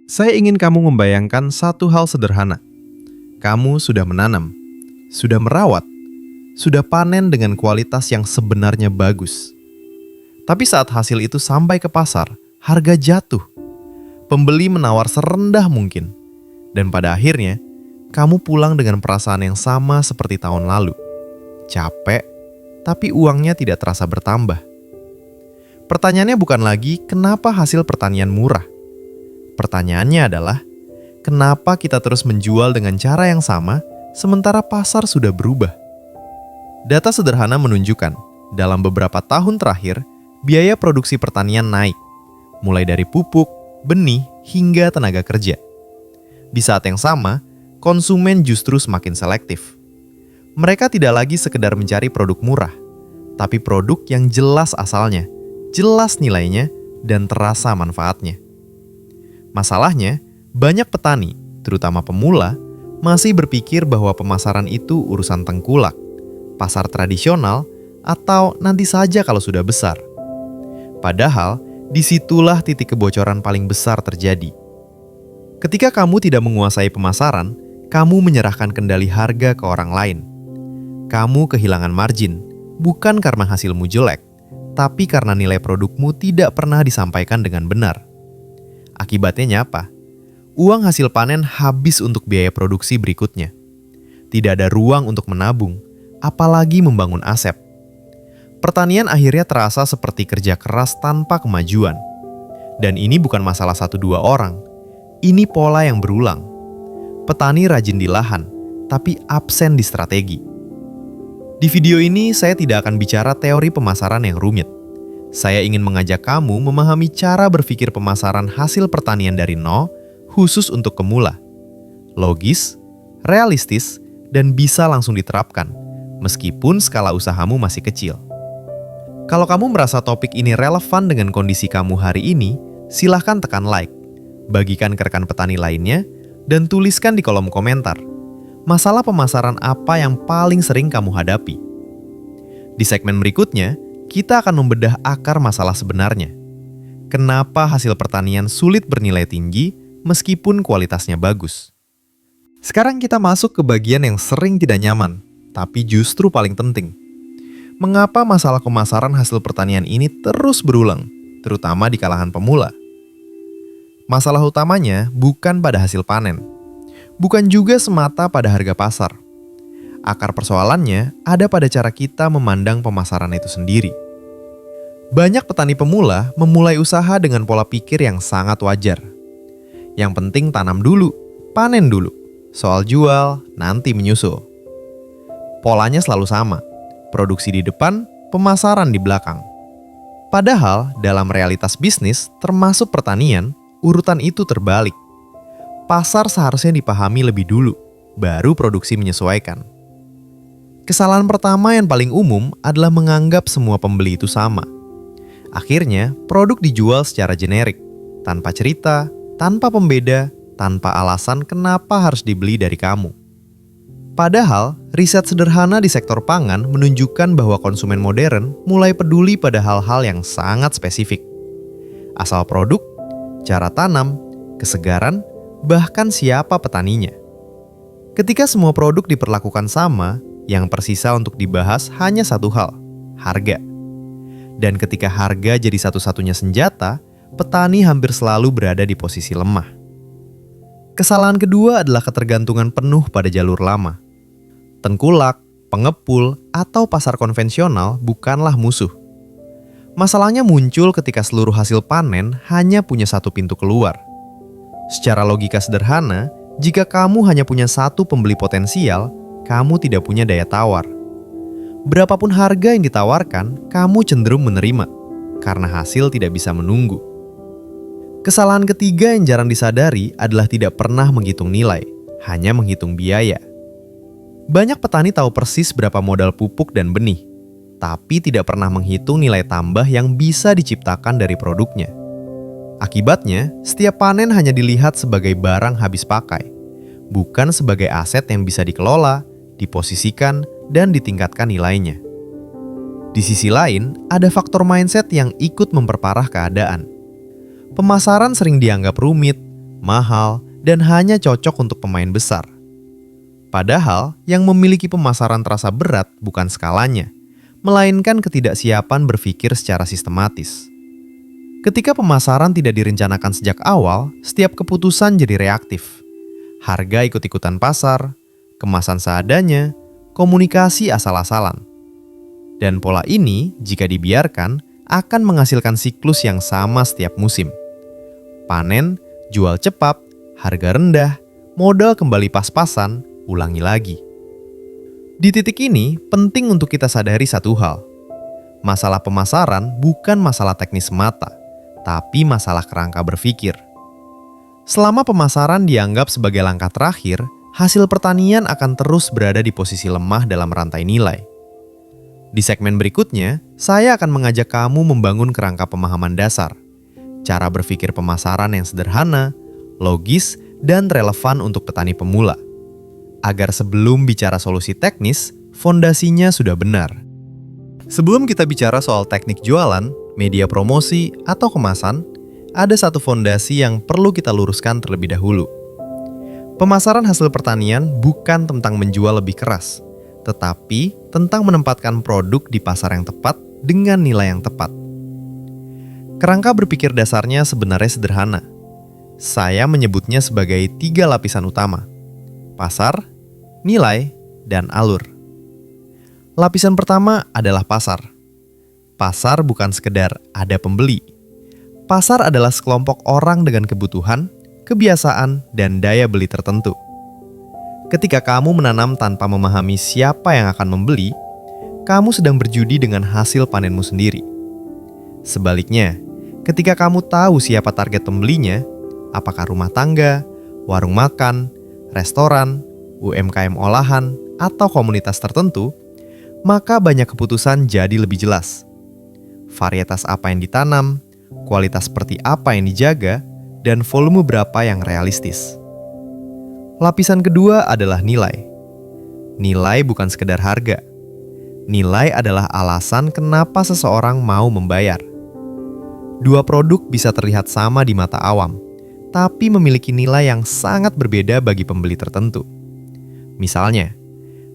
Saya ingin kamu membayangkan satu hal sederhana. Kamu sudah menanam, sudah merawat, sudah panen dengan kualitas yang sebenarnya bagus. Tapi saat hasil itu sampai ke pasar, harga jatuh. Pembeli menawar serendah mungkin. Dan pada akhirnya, kamu pulang dengan perasaan yang sama seperti tahun lalu. Capek, tapi uangnya tidak terasa bertambah. Pertanyaannya bukan lagi kenapa hasil pertanian murah. Pertanyaannya adalah, kenapa kita terus menjual dengan cara yang sama sementara pasar sudah berubah? Data sederhana menunjukkan, dalam beberapa tahun terakhir, biaya produksi pertanian naik, mulai dari pupuk, benih, hingga tenaga kerja. Di saat yang sama, konsumen justru semakin selektif. Mereka tidak lagi sekedar mencari produk murah, tapi produk yang jelas asalnya, jelas nilainya, dan terasa manfaatnya. Masalahnya, banyak petani, terutama pemula, masih berpikir bahwa pemasaran itu urusan tengkulak, pasar tradisional, atau nanti saja kalau sudah besar. Padahal, disitulah titik kebocoran paling besar terjadi. Ketika kamu tidak menguasai pemasaran, kamu menyerahkan kendali harga ke orang lain. Kamu kehilangan margin, bukan karena hasilmu jelek, tapi karena nilai produkmu tidak pernah disampaikan dengan benar. Akibatnya apa? Uang hasil panen habis untuk biaya produksi berikutnya. Tidak ada ruang untuk menabung, apalagi membangun aset. Pertanian akhirnya terasa seperti kerja keras tanpa kemajuan. Dan ini bukan masalah 1-2 orang. Ini pola yang berulang. Petani rajin di lahan, tapi absen di strategi. Di video ini saya tidak akan bicara teori pemasaran yang rumit. Saya ingin mengajak kamu memahami cara berpikir pemasaran hasil pertanian dari nol, khusus untuk pemula. Logis, realistis, dan bisa langsung diterapkan, meskipun skala usahamu masih kecil. Kalau kamu merasa topik ini relevan dengan kondisi kamu hari ini, silahkan tekan like, bagikan ke rekan petani lainnya, dan tuliskan di kolom komentar, masalah pemasaran apa yang paling sering kamu hadapi. Di segmen berikutnya, kita akan membedah akar masalah sebenarnya. Kenapa hasil pertanian sulit bernilai tinggi meskipun kualitasnya bagus? Sekarang kita masuk ke bagian yang sering tidak nyaman, tapi justru paling penting. Mengapa masalah pemasaran hasil pertanian ini terus berulang, terutama di kalangan pemula? Masalah utamanya bukan pada hasil panen, bukan juga semata pada harga pasar. Akar persoalannya ada pada cara kita memandang pemasaran itu sendiri. Banyak petani pemula memulai usaha dengan pola pikir yang sangat wajar. Yang penting tanam dulu, panen dulu. Soal jual, nanti menyusul. Polanya selalu sama. Produksi di depan, pemasaran di belakang. Padahal dalam realitas bisnis, termasuk pertanian, urutan itu terbalik. Pasar seharusnya dipahami lebih dulu, baru produksi menyesuaikan. Kesalahan pertama yang paling umum adalah menganggap semua pembeli itu sama. Akhirnya, produk dijual secara generik, tanpa cerita, tanpa pembeda, tanpa alasan kenapa harus dibeli dari kamu. Padahal, riset sederhana di sektor pangan menunjukkan bahwa konsumen modern mulai peduli pada hal-hal yang sangat spesifik. Asal produk, cara tanam, kesegaran, bahkan siapa petaninya. Ketika semua produk diperlakukan sama, yang tersisa untuk dibahas hanya satu hal, harga. Dan ketika harga jadi satu-satunya senjata, petani hampir selalu berada di posisi lemah. Kesalahan kedua adalah ketergantungan penuh pada jalur lama. Tengkulak, pengepul, atau pasar konvensional bukanlah musuh. Masalahnya muncul ketika seluruh hasil panen hanya punya satu pintu keluar. Secara logika sederhana, jika kamu hanya punya satu pembeli potensial, kamu tidak punya daya tawar. Berapapun harga yang ditawarkan, kamu cenderung menerima, karena hasil tidak bisa menunggu. Kesalahan ketiga yang jarang disadari adalah tidak pernah menghitung nilai, hanya menghitung biaya. Banyak petani tahu persis berapa modal pupuk dan benih, tapi tidak pernah menghitung nilai tambah yang bisa diciptakan dari produknya. Akibatnya, setiap panen hanya dilihat sebagai barang habis pakai, bukan sebagai aset yang bisa dikelola, diposisikan, dan ditingkatkan nilainya. Di sisi lain, ada faktor mindset yang ikut memperparah keadaan. Pemasaran sering dianggap rumit, mahal, dan hanya cocok untuk pemain besar. Padahal, yang memiliki pemasaran terasa berat bukan skalanya, melainkan ketidaksiapan berpikir secara sistematis. Ketika pemasaran tidak direncanakan sejak awal, setiap keputusan jadi reaktif. Harga ikut-ikutan pasar, kemasan seadanya, komunikasi asal-asalan. Dan pola ini, jika dibiarkan, akan menghasilkan siklus yang sama setiap musim. Panen, jual cepat, harga rendah, modal kembali pas-pasan, ulangi lagi. Di titik ini, penting untuk kita sadari satu hal. Masalah pemasaran bukan masalah teknis semata, tapi masalah kerangka berpikir. Selama pemasaran dianggap sebagai langkah terakhir, hasil pertanian akan terus berada di posisi lemah dalam rantai nilai. Di segmen berikutnya, saya akan mengajak kamu membangun kerangka pemahaman dasar, cara berpikir pemasaran yang sederhana, logis, dan relevan untuk petani pemula. Agar sebelum bicara solusi teknis, fondasinya sudah benar. Sebelum kita bicara soal teknik jualan, media promosi, atau kemasan, ada satu fondasi yang perlu kita luruskan terlebih dahulu. Pemasaran hasil pertanian bukan tentang menjual lebih keras, tetapi tentang menempatkan produk di pasar yang tepat dengan nilai yang tepat. Kerangka berpikir dasarnya sebenarnya sederhana. Saya menyebutnya sebagai 3 lapisan utama: pasar, nilai, dan alur. Lapisan pertama adalah pasar. Pasar bukan sekedar ada pembeli. Pasar adalah sekelompok orang dengan kebutuhan, kebiasaan, dan daya beli tertentu. Ketika kamu menanam tanpa memahami siapa yang akan membeli, kamu sedang berjudi dengan hasil panenmu sendiri. Sebaliknya, ketika kamu tahu siapa target pembelinya, apakah rumah tangga, warung makan, restoran, UMKM olahan, atau komunitas tertentu, maka banyak keputusan jadi lebih jelas. Varietas apa yang ditanam, kualitas seperti apa yang dijaga, dan volume berapa yang realistis. Lapisan kedua adalah nilai. Nilai bukan sekedar harga. Nilai adalah alasan kenapa seseorang mau membayar. Dua produk bisa terlihat sama di mata awam, tapi memiliki nilai yang sangat berbeda bagi pembeli tertentu. Misalnya,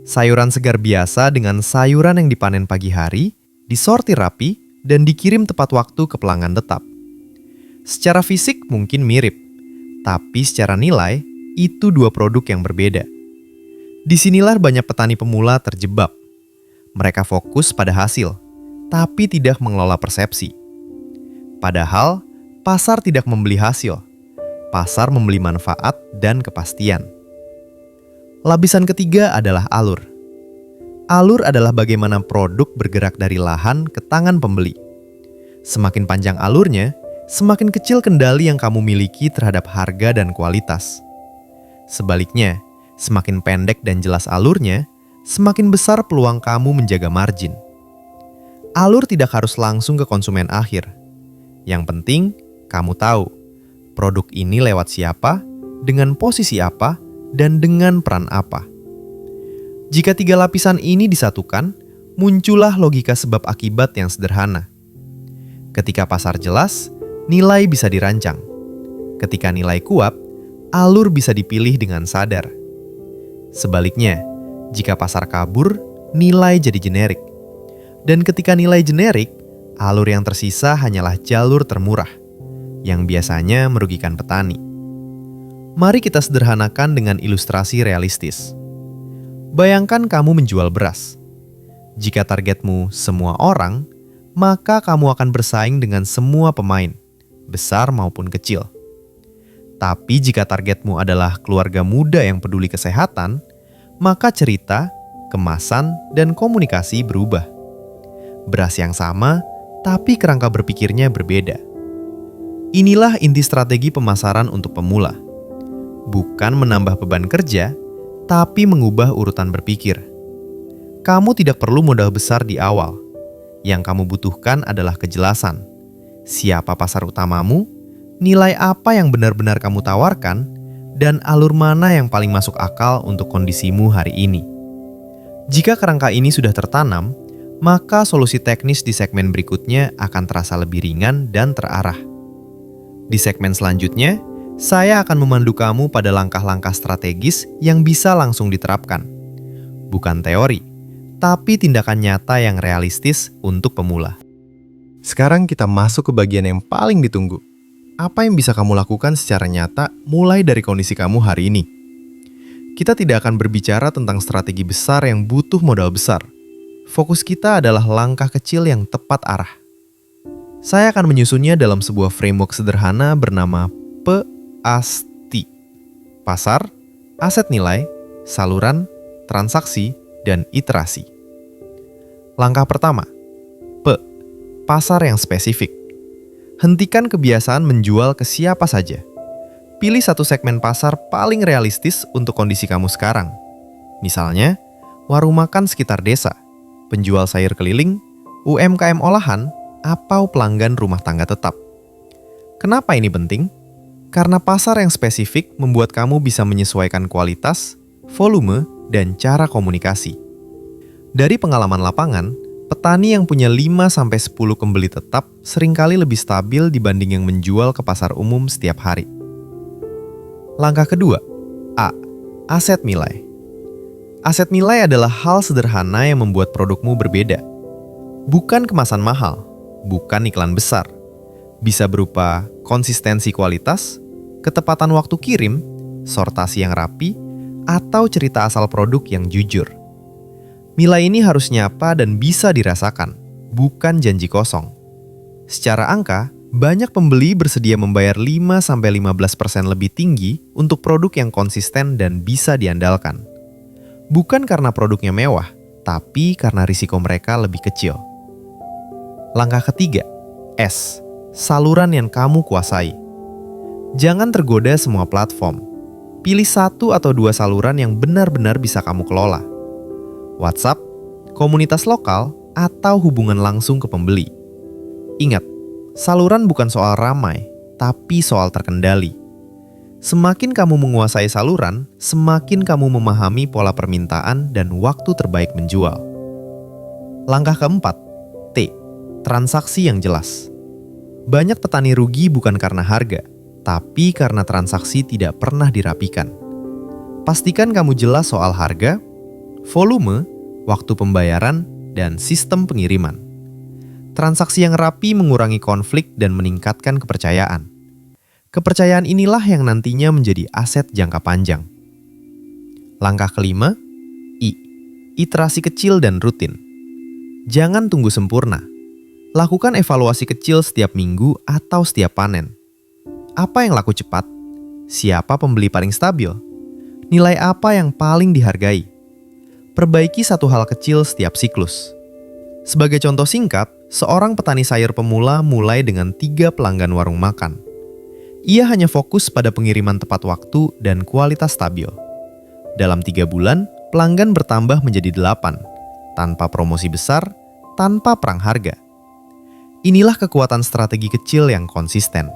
sayuran segar biasa dengan sayuran yang dipanen pagi hari, disortir rapi, dan dikirim tepat waktu ke pelanggan tetap. Secara fisik mungkin mirip, tapi secara nilai, itu dua produk yang berbeda. Disinilah banyak petani pemula terjebak. Mereka fokus pada hasil, tapi tidak mengelola persepsi. Padahal, pasar tidak membeli hasil. Pasar membeli manfaat dan kepastian. Lapisan ketiga adalah alur. Alur adalah bagaimana produk bergerak dari lahan ke tangan pembeli. Semakin panjang alurnya, semakin kecil kendali yang kamu miliki terhadap harga dan kualitas. Sebaliknya, semakin pendek dan jelas alurnya, semakin besar peluang kamu menjaga margin. Alur tidak harus langsung ke konsumen akhir. Yang penting, kamu tahu produk ini lewat siapa, dengan posisi apa, dan dengan peran apa. Jika 3 lapisan ini disatukan, muncullah logika sebab akibat yang sederhana. Ketika pasar jelas, nilai bisa dirancang. Ketika nilai kuat, alur bisa dipilih dengan sadar. Sebaliknya, jika pasar kabur, nilai jadi generik. Dan ketika nilai generik, alur yang tersisa hanyalah jalur termurah, yang biasanya merugikan petani. Mari kita sederhanakan dengan ilustrasi realistis. Bayangkan kamu menjual beras. Jika targetmu semua orang, maka kamu akan bersaing dengan semua pemain, besar maupun kecil. Tapi jika targetmu adalah keluarga muda yang peduli kesehatan, maka cerita, kemasan, dan komunikasi berubah. Beras yang sama, tapi kerangka berpikirnya berbeda. Inilah inti strategi pemasaran untuk pemula. Bukan menambah beban kerja, tapi mengubah urutan berpikir. Kamu tidak perlu modal besar di awal. Yang kamu butuhkan adalah kejelasan. Siapa pasar utamamu, nilai apa yang benar-benar kamu tawarkan, dan alur mana yang paling masuk akal untuk kondisimu hari ini. Jika kerangka ini sudah tertanam, maka solusi teknis di segmen berikutnya akan terasa lebih ringan dan terarah. Di segmen selanjutnya, Saya akan memandu kamu pada langkah-langkah strategis yang bisa langsung diterapkan. Bukan teori, tapi tindakan nyata yang realistis untuk pemula. Sekarang kita masuk ke bagian yang paling ditunggu. Apa yang bisa kamu lakukan secara nyata mulai dari kondisi kamu hari ini? Kita tidak akan berbicara tentang strategi besar yang butuh modal besar. Fokus kita adalah langkah kecil yang tepat arah. Saya akan menyusunnya dalam sebuah framework sederhana bernama PASTI. Pasar, aset nilai, saluran, transaksi, dan iterasi. Langkah pertama, P. Pasar yang spesifik. Hentikan kebiasaan menjual ke siapa saja. Pilih satu segmen pasar paling realistis untuk kondisi kamu sekarang. Misalnya, warung makan sekitar desa, penjual sayur keliling, UMKM olahan, atau pelanggan rumah tangga tetap. Kenapa ini penting? Karena pasar yang spesifik membuat kamu bisa menyesuaikan kualitas, volume, dan cara komunikasi. Dari pengalaman lapangan, petani yang punya 5-10 pembeli tetap seringkali lebih stabil dibanding yang menjual ke pasar umum setiap hari. Langkah kedua, A. Aset nilai. Aset nilai adalah hal sederhana yang membuat produkmu berbeda. Bukan kemasan mahal, bukan iklan besar. Bisa berupa konsistensi kualitas, ketepatan waktu kirim, sortasi yang rapi, atau cerita asal produk yang jujur. Nilai ini harus nyata dan bisa dirasakan, bukan janji kosong. Secara angka, banyak pembeli bersedia membayar 5-15% lebih tinggi untuk produk yang konsisten dan bisa diandalkan. Bukan karena produknya mewah, tapi karena risiko mereka lebih kecil. Langkah ketiga, S. Saluran yang kamu kuasai. Jangan tergoda semua platform. Pilih 1 atau 2 saluran yang benar-benar bisa kamu kelola. WhatsApp, komunitas lokal, atau hubungan langsung ke pembeli. Ingat, saluran bukan soal ramai, tapi soal terkendali. Semakin kamu menguasai saluran, semakin kamu memahami pola permintaan dan waktu terbaik menjual. Langkah keempat, T. Transaksi yang jelas. Banyak petani rugi bukan karena harga, tapi karena transaksi tidak pernah dirapikan. Pastikan kamu jelas soal harga, volume, waktu pembayaran, dan sistem pengiriman. Transaksi yang rapi mengurangi konflik dan meningkatkan kepercayaan. Kepercayaan inilah yang nantinya menjadi aset jangka panjang. Langkah kelima, I. Iterasi kecil dan rutin. Jangan tunggu sempurna. Lakukan evaluasi kecil setiap minggu atau setiap panen. Apa yang laku cepat? Siapa pembeli paling stabil? Nilai apa yang paling dihargai? Perbaiki satu hal kecil setiap siklus. Sebagai contoh singkat, seorang petani sayur pemula mulai dengan 3 pelanggan warung makan. Ia hanya fokus pada pengiriman tepat waktu dan kualitas stabil. Dalam 3 bulan, pelanggan bertambah menjadi 8, tanpa promosi besar, tanpa perang harga. Inilah kekuatan strategi kecil yang konsisten.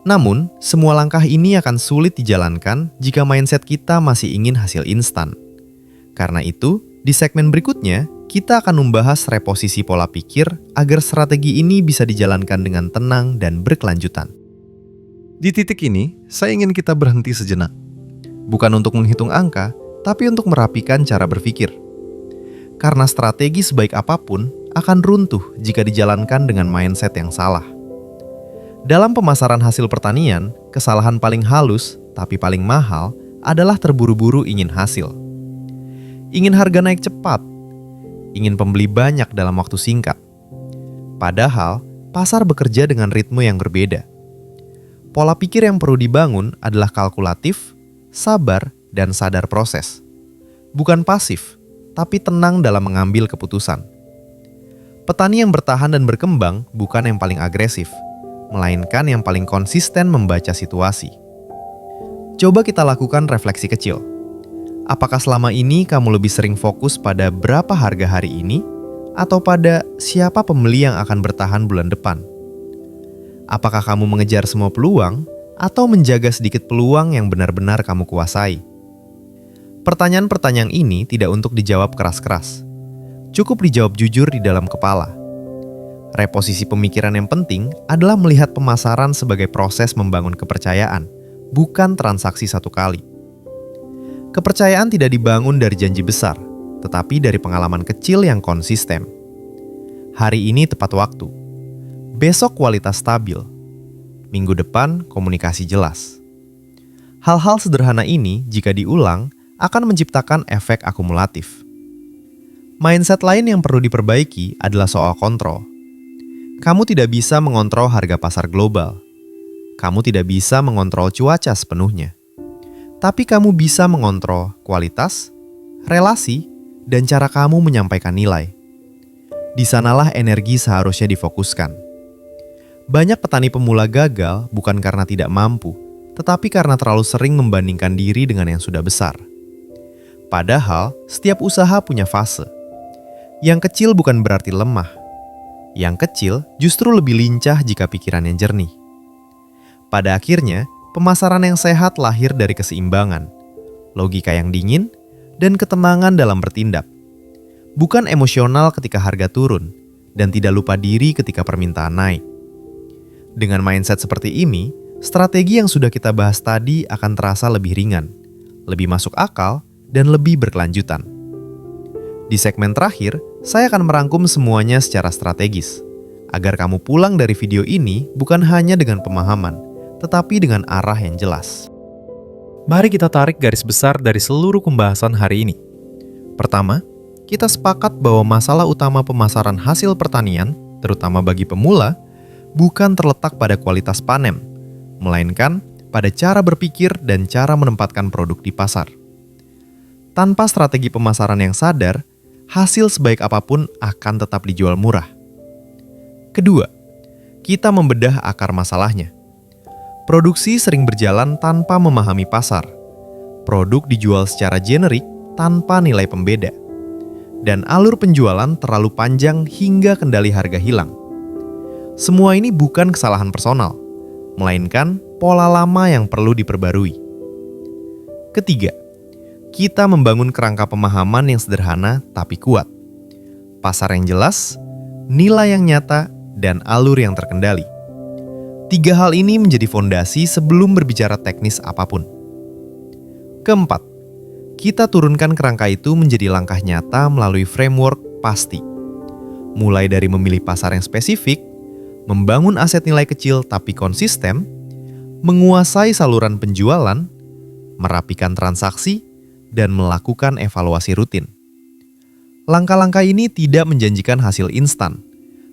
Namun, semua langkah ini akan sulit dijalankan jika mindset kita masih ingin hasil instan. Karena itu, di segmen berikutnya, kita akan membahas reposisi pola pikir agar strategi ini bisa dijalankan dengan tenang dan berkelanjutan. Di titik ini, saya ingin kita berhenti sejenak. Bukan untuk menghitung angka, tapi untuk merapikan cara berpikir. Karena strategi sebaik apapun akan runtuh jika dijalankan dengan mindset yang salah. Dalam pemasaran hasil pertanian, kesalahan paling halus tapi paling mahal adalah terburu-buru ingin hasil. Ingin harga naik cepat, ingin pembeli banyak dalam waktu singkat. Padahal, pasar bekerja dengan ritme yang berbeda. Pola pikir yang perlu dibangun adalah kalkulatif, sabar, dan sadar proses. Bukan pasif, tapi tenang dalam mengambil keputusan. Petani yang bertahan dan berkembang bukan yang paling agresif, melainkan yang paling konsisten membaca situasi. Coba kita lakukan refleksi kecil. Apakah selama ini kamu lebih sering fokus pada berapa harga hari ini, atau pada siapa pembeli yang akan bertahan bulan depan? Apakah kamu mengejar semua peluang, atau menjaga sedikit peluang yang benar-benar kamu kuasai? Pertanyaan-pertanyaan ini tidak untuk dijawab keras-keras. Cukup dijawab jujur di dalam kepala. Reposisi pemikiran yang penting adalah melihat pemasaran sebagai proses membangun kepercayaan, bukan transaksi satu kali. Kepercayaan tidak dibangun dari janji besar, tetapi dari pengalaman kecil yang konsisten. Hari ini tepat waktu. Besok kualitas stabil. Minggu depan komunikasi jelas. Hal-hal sederhana ini jika diulang akan menciptakan efek akumulatif. Mindset lain yang perlu diperbaiki adalah soal kontrol. Kamu tidak bisa mengontrol harga pasar global. Kamu tidak bisa mengontrol cuaca sepenuhnya. Tapi kamu bisa mengontrol kualitas, relasi, dan cara kamu menyampaikan nilai. Di sanalah energi seharusnya difokuskan. Banyak petani pemula gagal bukan karena tidak mampu, tetapi karena terlalu sering membandingkan diri dengan yang sudah besar. Padahal, setiap usaha punya fase. Yang kecil bukan berarti lemah. Yang kecil justru lebih lincah jika pikirannya jernih. Pada akhirnya, pemasaran yang sehat lahir dari keseimbangan, logika yang dingin, dan ketenangan dalam bertindak. Bukan emosional ketika harga turun, dan tidak lupa diri ketika permintaan naik. Dengan mindset seperti ini, strategi yang sudah kita bahas tadi akan terasa lebih ringan, lebih masuk akal, dan lebih berkelanjutan. Di segmen terakhir, saya akan merangkum semuanya secara strategis, agar kamu pulang dari video ini bukan hanya dengan pemahaman, tetapi dengan arah yang jelas. Mari kita tarik garis besar dari seluruh pembahasan hari ini. Pertama, kita sepakat bahwa masalah utama pemasaran hasil pertanian, terutama bagi pemula, bukan terletak pada kualitas panen, melainkan pada cara berpikir dan cara menempatkan produk di pasar. Tanpa strategi pemasaran yang sadar, hasil sebaik apapun akan tetap dijual murah. Kedua, kita membedah akar masalahnya. Produksi sering berjalan tanpa memahami pasar. Produk dijual secara generik tanpa nilai pembeda. Dan alur penjualan terlalu panjang hingga kendali harga hilang. Semua ini bukan kesalahan personal, melainkan pola lama yang perlu diperbarui. Ketiga, kita membangun kerangka pemahaman yang sederhana tapi kuat. Pasar yang jelas, nilai yang nyata, dan alur yang terkendali. Tiga hal ini menjadi fondasi sebelum berbicara teknis apapun. Keempat, kita turunkan kerangka itu menjadi langkah nyata melalui framework pasti. Mulai dari memilih pasar yang spesifik, membangun aset nilai kecil tapi konsisten, menguasai saluran penjualan, merapikan transaksi, dan melakukan evaluasi rutin. Langkah-langkah ini tidak menjanjikan hasil instan,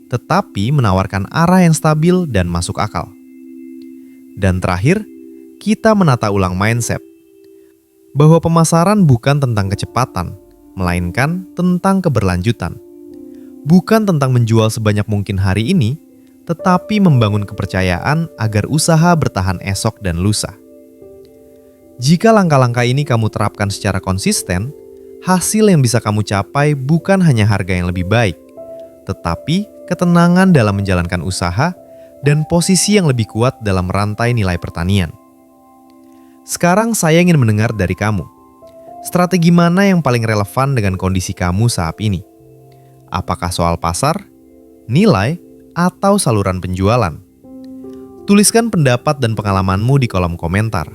tetapi menawarkan arah yang stabil dan masuk akal. Dan terakhir, kita menata ulang mindset, bahwa pemasaran bukan tentang kecepatan, melainkan tentang keberlanjutan. Bukan tentang menjual sebanyak mungkin hari ini, tetapi membangun kepercayaan agar usaha bertahan esok dan lusa. Jika langkah-langkah ini kamu terapkan secara konsisten, hasil yang bisa kamu capai bukan hanya harga yang lebih baik, tetapi ketenangan dalam menjalankan usaha dan posisi yang lebih kuat dalam rantai nilai pertanian. Sekarang saya ingin mendengar dari kamu. Strategi mana yang paling relevan dengan kondisi kamu saat ini? Apakah soal pasar, nilai, atau saluran penjualan? Tuliskan pendapat dan pengalamanmu di kolom komentar.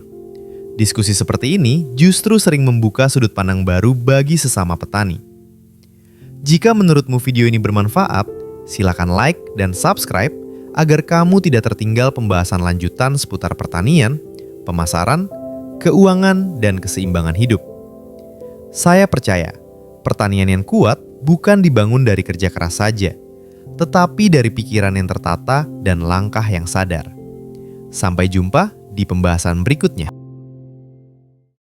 Diskusi seperti ini justru sering membuka sudut pandang baru bagi sesama petani. Jika menurutmu video ini bermanfaat, silakan like dan subscribe agar kamu tidak tertinggal pembahasan lanjutan seputar pertanian, pemasaran, keuangan, dan keseimbangan hidup. Saya percaya, pertanian yang kuat bukan dibangun dari kerja keras saja, tetapi dari pikiran yang tertata dan langkah yang sadar. Sampai jumpa di pembahasan berikutnya.